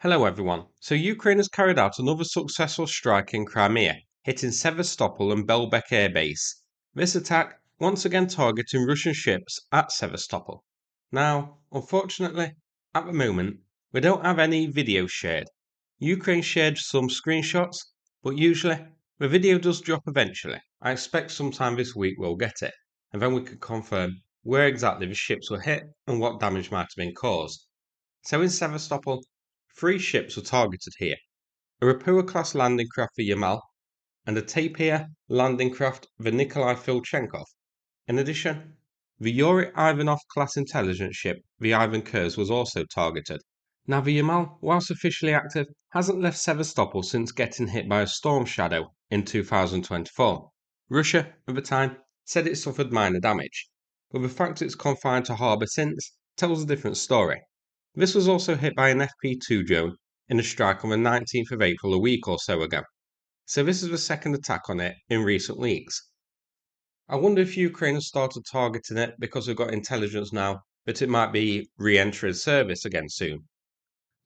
Hello everyone. So Ukraine has carried out another successful strike in Crimea, hitting Sevastopol and Belbek Air Base. This attack once again targeting Russian ships at Sevastopol. Now, unfortunately, at the moment, we don't have any video shared. Ukraine shared some screenshots, but usually the video does drop eventually. I expect sometime this week we'll get it, and then we can confirm where exactly the ships were hit and what damage might have been caused. So in Sevastopol, 3 ships were targeted here: a ropucha-class landing craft, the Yamal, and a tapir landing craft, the Nikolai Filchenkov. In addition, the Yuri Ivanov-class intelligence ship, the Ivan Khurs, was also targeted. Now the Yamal, whilst officially active, hasn't left Sevastopol since getting hit by a storm shadow in 2024. Russia, at the time, said it suffered minor damage, but the fact it's confined to harbour since tells a different story. This was also hit by an FP-2 drone in a strike on the 19th of April a week or so ago, so this is the second attack on it in recent weeks. I wonder if Ukraine has started targeting it because we've got intelligence now that it might be re-entering service again soon.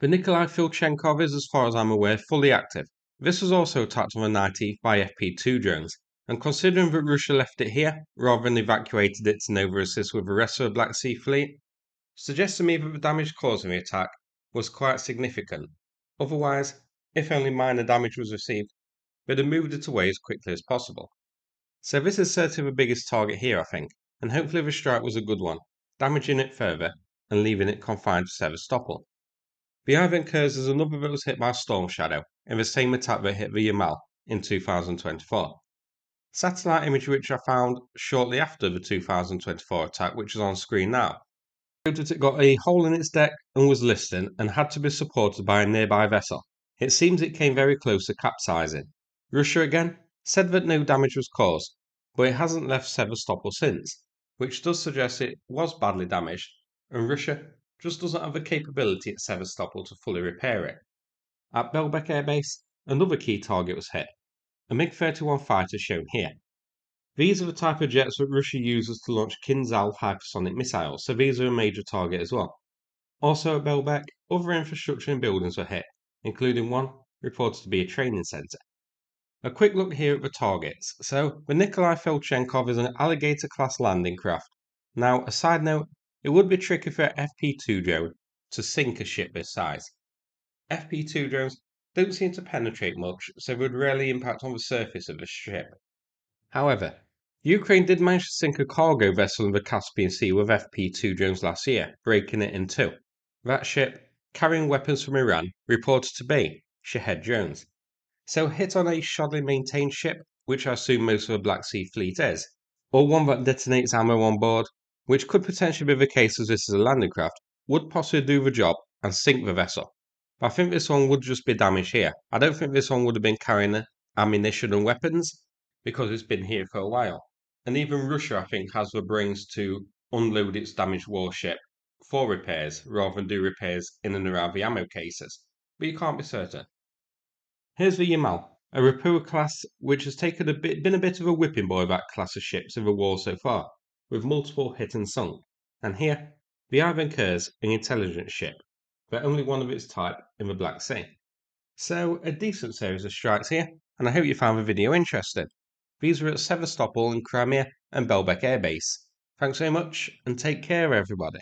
The Nikolai Filchenkov is, as far as I'm aware, fully active. This was also attacked on the 19th by FP-2 drones, and considering that Russia left it here rather than evacuated it to Nova assist with the rest of the Black Sea Fleet, suggests to me that the damage caused in the attack was quite significant. Otherwise, if only minor damage was received, they'd have moved it away as quickly as possible. So this is certainly the biggest target here, I think, and hopefully the strike was a good one, damaging it further and leaving it confined to Sevastopol. The Ivan Khurs is another that was hit by a storm shadow in the same attack that hit the Yamal in 2024. Satellite image which I found shortly after the 2024 attack, which is on screen now, showed that it got a hole in its deck and was listing and had to be supported by a nearby vessel. It seems it came very close to capsizing. Russia again said that no damage was caused, but it hasn't left Sevastopol since, which does suggest it was badly damaged, and Russia just doesn't have the capability at Sevastopol to fully repair it. At Belbek Air Base, another key target was hit, a MiG-31 Fighter shown here. These are the type of jets that Russia uses to launch Kinzhal hypersonic missiles, so these are a major target as well. Also at Belbek, other infrastructure and buildings were hit, including one reported to be a training centre. A quick look here at the targets. So, the Nikolai Filchenkov is an alligator-class landing craft. Now, a side note, it would be tricky for an FP-2 drone to sink a ship this size. FP-2 drones don't seem to penetrate much, so would rarely impact on the surface of a ship. However, Ukraine did manage to sink a cargo vessel in the Caspian Sea with FP-2 drones last year, breaking it in two. That ship, carrying weapons from Iran, reported to be Shahed drones. So hit on a shoddily maintained ship, which I assume most of the Black Sea Fleet is, or one that detonates ammo on board, which could potentially be the case as this is a landing craft, would possibly do the job and sink the vessel. But I think this one would just be damaged here. I don't think this one would have been carrying ammunition and weapons, because it's been here for a while. And even Russia, I think, has the brains to unload its damaged warship for repairs rather than do repairs in and around the ammo cases. But you can't be certain. Here's the Yamal, a Rapua class which has been a bit of a whipping boy of that class of ships in the war so far, with multiple hit and sunk. And here, the Ivan Khurs, an intelligence ship, but only one of its type in the Black Sea. So, a decent series of strikes here, and I hope you found the video interesting. These were at Sevastopol in Crimea and Belbek Air Base. Thanks very much, and take care everybody.